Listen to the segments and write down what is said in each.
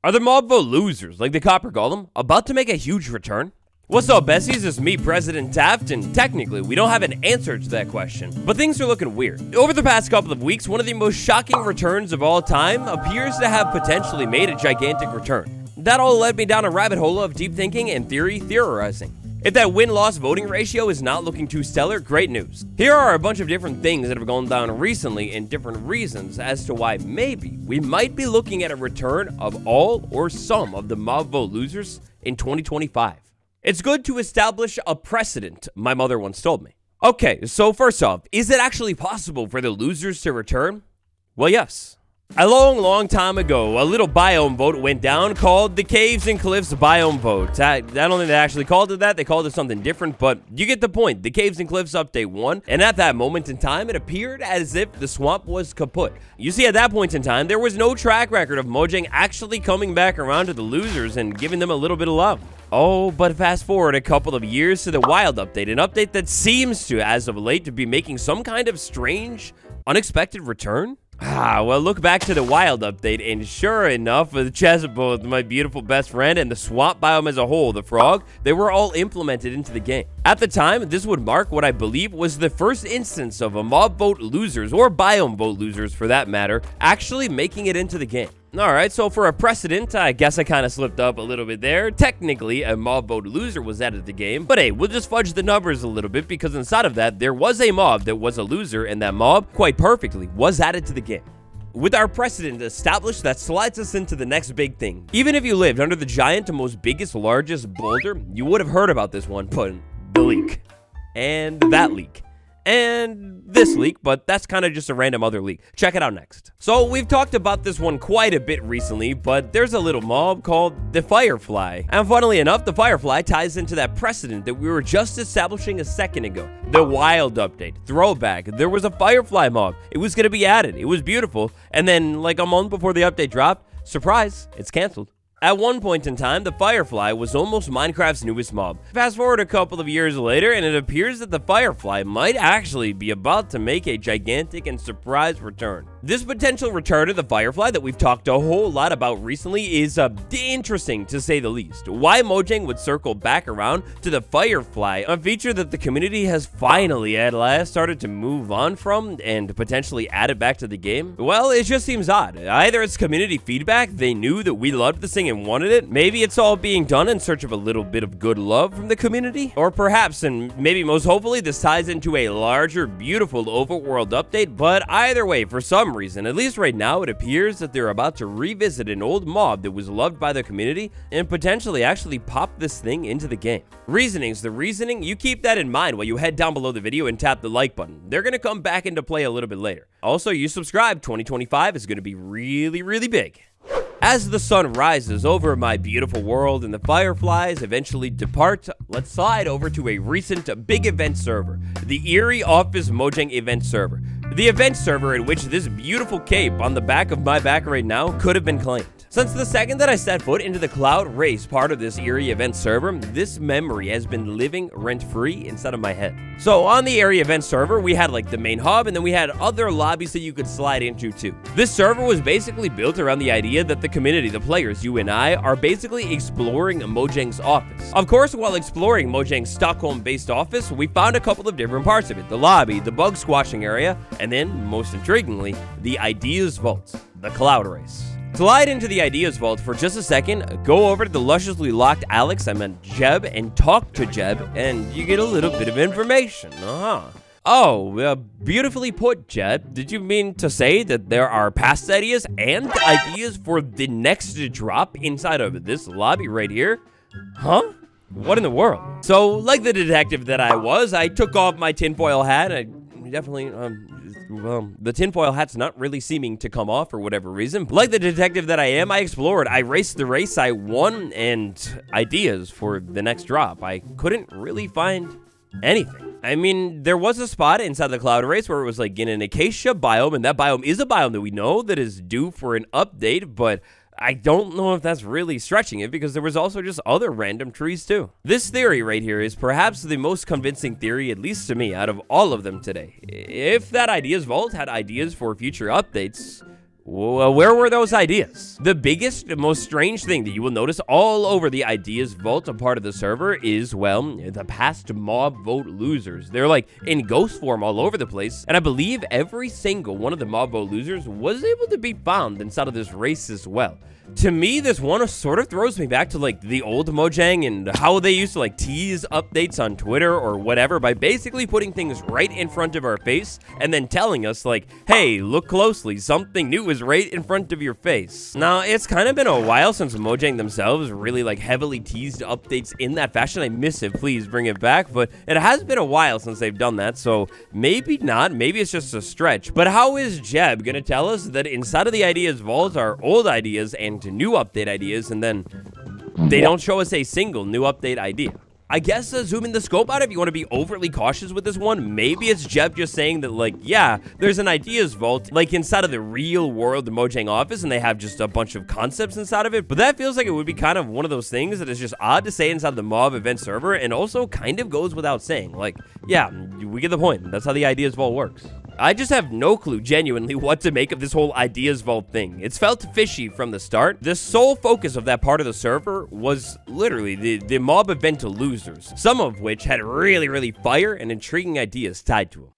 Are the mob vote losers, like the copper golem, about to make a huge return? What's up, Bessies? It's me, President Taft, and technically, we don't have an answer to that question, but things are looking weird. Over the past couple of weeks, one of the most shocking returns of all time appears to have potentially made a gigantic return. That all led me down a rabbit hole of deep thinking and theorizing. If that win-loss voting ratio is not looking too stellar, great news. Here are a bunch of different things that have gone down recently and different reasons as to why maybe we might be looking at a return of all or some of the mob vote losers in 2025. It's good to establish a precedent, my mother once told me. Okay, so first off, is it actually possible for the losers to return? Well, yes. A long time ago, a little biome vote went down called the Caves and Cliffs biome vote. I don't think they actually called it that. They called it something different, but you get the point. The Caves and Cliffs update won, and at that moment in time, it appeared as if the swamp was kaput. You see, at that point in time, there was no track record of Mojang actually coming back around to the losers and giving them a little bit of love. Oh, but fast forward a couple of years to the Wild update, an update that seems to, as of late, to be making some kind of strange, unexpected return. Well, look back to the Wild update, and sure enough, the Chessboth, my beautiful best friend, and the swamp biome as a whole, the frog, they were all implemented into the game. At the time, this would mark what I believe was the first instance of a mob vote losers, or biome vote losers for that matter, actually making it into the game. Alright, so for a precedent, I guess I kind of slipped up a little bit there. Technically, a mob vote loser was added to the game, but hey, we'll just fudge the numbers a little bit because inside of that, there was a mob that was a loser, and that mob, quite perfectly, was added to the game. With our precedent established, that slides us into the next big thing. Even if you lived under the giant, most biggest, largest boulder, you would have heard about this one, but the leak. And that leak. And this leak, but that's kind of just a random other leak. Check it out next. So we've talked about this one quite a bit recently, but there's a little mob called the firefly. And funnily enough, the firefly ties into that precedent that we were just establishing a second ago. The Wild update, throwback, there was a firefly mob. It was going to be added. It was beautiful. And then like a month before the update dropped, surprise, it's canceled. At one point in time, the Firefly was almost Minecraft's newest mob. Fast forward a couple of years later, and it appears that the Firefly might actually be about to make a gigantic and surprise return. This potential return of the Firefly that we've talked a whole lot about recently is interesting to say the least. Why Mojang would circle back around to the Firefly, a feature that the community has finally at last started to move on from and potentially add it back to the game? Well, it just seems odd. Either it's community feedback, they knew that we loved this thing and wanted it, maybe it's all being done in search of a little bit of good love from the community, or perhaps, and maybe most hopefully, this ties into a larger, beautiful overworld update, but either way, for some reason, at least right now, it appears that they're about to revisit an old mob that was loved by the community and potentially actually pop this thing into the game. Reasoning's the reasoning. You keep that in mind while you head down below the video and tap the like button. They're going to come back into play a little bit later. Also, you subscribe. 2025 is going to be really big. As the sun rises over my beautiful world and the fireflies eventually depart, let's slide over to a recent big event server, the Eerie Office Mojang event server. The event server in which this beautiful cape on the back of my back right now could have been claimed. Since the second that I set foot into the cloud race part of this Eerie event server, this memory has been living rent-free inside of my head. So on the Eerie event server, we had like the main hub, and then we had other lobbies that you could slide into too. This server was basically built around the idea that the community, the players, you and I, are basically exploring Mojang's office. Of course, while exploring Mojang's Stockholm-based office, we found a couple of different parts of it. The lobby, the bug squashing area, and then, most intriguingly, the Ideas Vault, the cloud race. Slide into the Ideas Vault for just a second, go over to the lusciously locked Alex, I meant Jeb, and talk to Jeb, and you get a little bit of information. Oh, beautifully put, Jeb. Did you mean to say that there are past ideas and ideas for the next drop inside of this lobby right here? Huh? What in the world? So, like the detective that I was, I took off my tinfoil hat. I definitely, well, the tinfoil hat's not really seeming to come off for whatever reason. Like the detective that I am, I explored. I raced the race, I won, and ideas for the next drop. I couldn't really find anything. I mean, there was a spot inside the cloud race where it was like in an acacia biome, and that biome is a biome that we know that is due for an update, but I don't know if that's really stretching it because there was also just other random trees too. This theory right here is perhaps the most convincing theory, at least to me, out of all of them today. If that Ideas Vault had ideas for future updates, Well, where were those ideas? The biggest, most strange thing that you will notice all over the ideas vault, a part of the server, is, well, the past mob vote losers. They're like in ghost form all over the place, and I believe every single one of the mob vote losers was able to be found inside of this race as well. To me, this one sort of throws me back to like the old Mojang and how they used to like tease updates on Twitter or whatever by basically putting things right in front of our face and then telling us like, hey, look closely, something new is right in front of your face. Now, it's kind of been a while since Mojang themselves really like heavily teased updates in that fashion. I miss it, please bring it back, but it has been a while since they've done that, so maybe not, maybe it's just a stretch. But how is Jeb gonna tell us that inside of the ideas vault are old ideas and to new update ideas, and then they don't show us a single new update idea? I guess zooming the scope out, if you want to be overly cautious with this one, maybe it's Jeb just saying that, like, yeah, there's an ideas vault, like, inside of the real world Mojang office, and they have just a bunch of concepts inside of it, but that feels like it would be kind of one of those things that is just odd to say inside the mob event server, and also kind of goes without saying. Like, yeah, we get the point. That's how the ideas vault works. I just have no clue, genuinely, what to make of this whole ideas vault thing. It's felt fishy from the start. The sole focus of that part of the server was literally the mob event losers, some of which had really fire and intriguing ideas tied to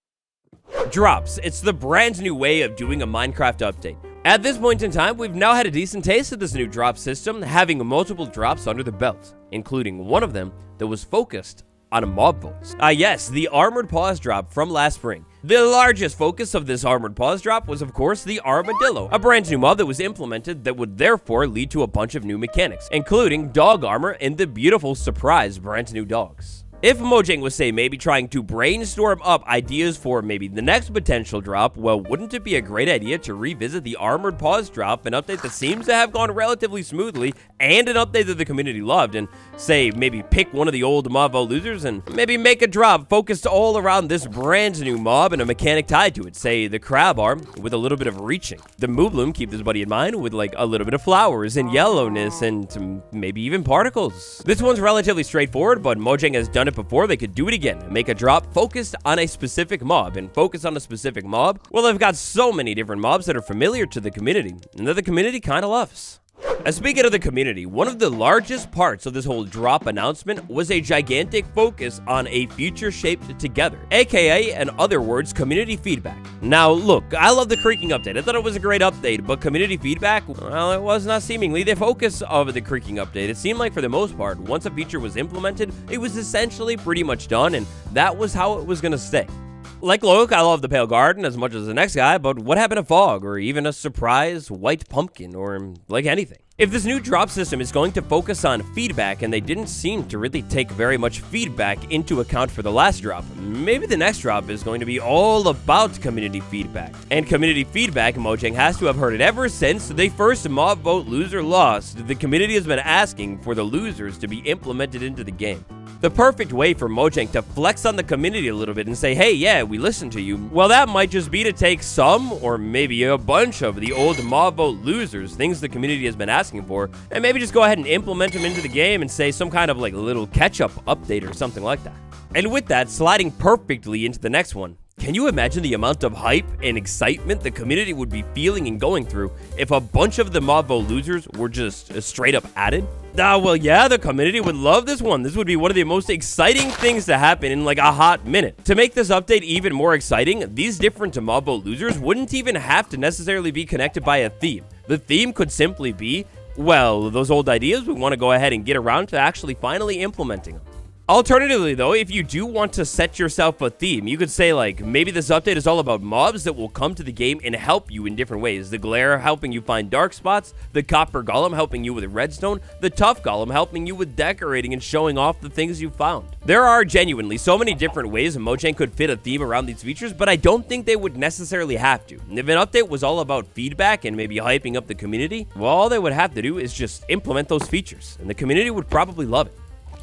them. Drops. It's the brand new way of doing a Minecraft update. At this point in time, we've now had a decent taste of this new drop system, having multiple drops under the belt, including one of them that was focused on mob votes. Yes, the Armored Paws drop from last spring. The largest focus of this Armored Paws drop was, of course, the Armadillo, a brand new mob that was implemented that would therefore lead to a bunch of new mechanics, including dog armor and the beautiful surprise brand new dogs. If Mojang was, say, maybe trying to brainstorm up ideas for maybe the next potential drop, well, wouldn't it be a great idea to revisit the Armored Paws drop, an update that seems to have gone relatively smoothly, and an update that the community loved, and, say, maybe pick one of the old mob vote losers and maybe make a drop focused all around this brand new mob and a mechanic tied to it, say, the crab arm with a little bit of reaching. The moobloom, keep this buddy in mind, with like a little bit of flowers and yellowness and maybe even particles. This one's relatively straightforward, but Mojang has done it before. They could do it again and make a drop focused on a specific mob. And focus on a specific mob, well, they've got so many different mobs that are familiar to the community and that the community kind of loves. Speaking of the community, one of the largest parts of this whole drop announcement was a gigantic focus on a future shaped together, aka, in other words, community feedback. Now, look, I love the creaking update. I thought it was a great update, but community feedback, well, it was not seemingly the focus of the creaking update. It seemed like for the most part, once a feature was implemented, it was essentially pretty much done, and that was how it was gonna stay. Like, look, I love the Pale Garden as much as the next guy, but what happened to Fog, or even a surprise white pumpkin, or like anything? If this new drop system is going to focus on feedback, and they didn't seem to really take very much feedback into account for the last drop, maybe the next drop is going to be all about community feedback. And community feedback, Mojang has to have heard it ever since the first mob vote loser lost. The community has been asking for the losers to be implemented into the game. The perfect way for Mojang to flex on the community a little bit and say, hey, yeah, we listened to you, well, that might just be to take some, or maybe a bunch of the old mob vote losers, things the community has been asking for, and maybe just go ahead and implement them into the game and say some kind of like little catch-up update or something like that. And with that, sliding perfectly into the next one, can you imagine the amount of hype and excitement the community would be feeling and going through if a bunch of the mob vote losers were just straight up added? Well, yeah, the community would love this one. This would be one of the most exciting things to happen in like a hot minute. To make this update even more exciting, these different mob vote losers wouldn't even have to necessarily be connected by a theme. The theme could simply be, well, those old ideas, we want to go ahead and get around to actually finally implementing them. Alternatively, though, if you do want to set yourself a theme, you could say, like, maybe this update is all about mobs that will come to the game and help you in different ways. The glare helping you find dark spots, the copper golem helping you with redstone, the tuff golem helping you with decorating and showing off the things you found. There are genuinely so many different ways Mojang could fit a theme around these features, but I don't think they would necessarily have to. If an update was all about feedback and maybe hyping up the community, well, all they would have to do is just implement those features, and the community would probably love it.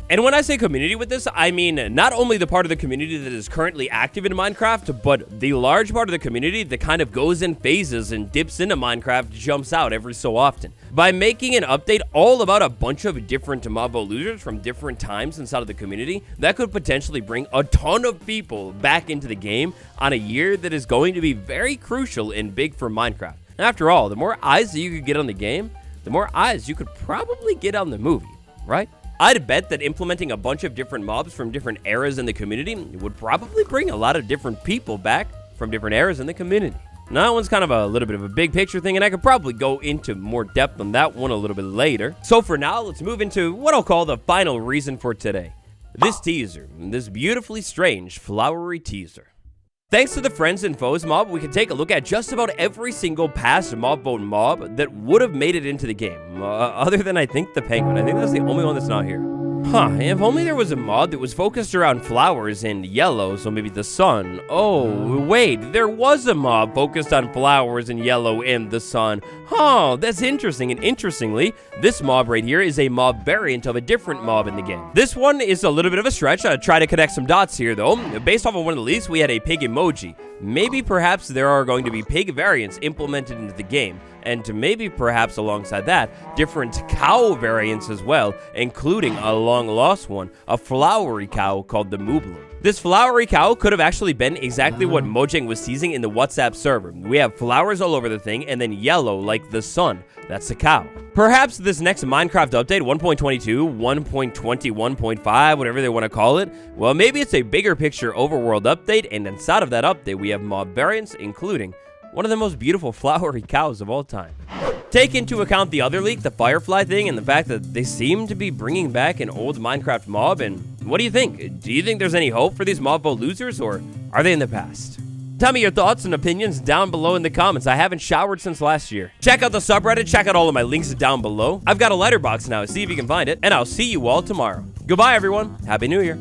And when I say community with this, I mean not only the part of the community that is currently active in Minecraft, but the large part of the community that kind of goes in phases and dips into Minecraft, jumps out every so often. By making an update all about a bunch of different mob vote losers from different times inside of the community, that could potentially bring a ton of people back into the game on a year that is going to be very crucial and big for Minecraft. After all, the more eyes that you could get on the game, the more eyes you could probably get on the movie, right? I'd bet that implementing a bunch of different mobs from different eras in the community would probably bring a lot of different people back from different eras in the community. Now, that one's kind of a little bit of a big picture thing, and I could probably go into more depth on that one a little bit later. So for now, let's move into what I'll call the final reason for today. This teaser, this beautifully strange, flowery teaser. Thanks to the Friends and Foes mob, we can take a look at just about every single past mob vote mob that would have made it into the game. Other than, I think, the penguin. I think that's the only one that's not here. Huh, if only there was a mod that was focused around flowers and yellow, so maybe the sun. Oh, wait, there was a mob focused on flowers and yellow and the sun. Huh, that's interesting, and interestingly, this mob right here is a mob variant of a different mob in the game. This one is a little bit of a stretch. I'll try to connect some dots here, though. Based off of one of the leaks, we had a pig emoji. Maybe perhaps there are going to be pig variants implemented into the game, and maybe perhaps alongside that, different cow variants as well, including a long-lost one, a flowery cow called the moobloom. This flowery cow could have actually been exactly what Mojang was teasing in the WhatsApp server. We have flowers all over the thing, and then yellow like the sun. That's the cow. Perhaps this next Minecraft update, 1.22, 1.21.5, whatever they want to call it, well, maybe it's a bigger picture overworld update, and inside of that update, we have mob variants, including one of the most beautiful flowery cows of all time. Take into account the other leak, the firefly thing, and the fact that they seem to be bringing back an old Minecraft mob, and what do you think? Do you think there's any hope for these mob vote losers, or are they in the past? Tell me your thoughts and opinions down below in the comments. I haven't showered since last year. Check out the subreddit, check out all of my links down below. I've got a letterbox now, see if you can find it, and I'll see you all tomorrow. Goodbye, everyone. Happy New Year.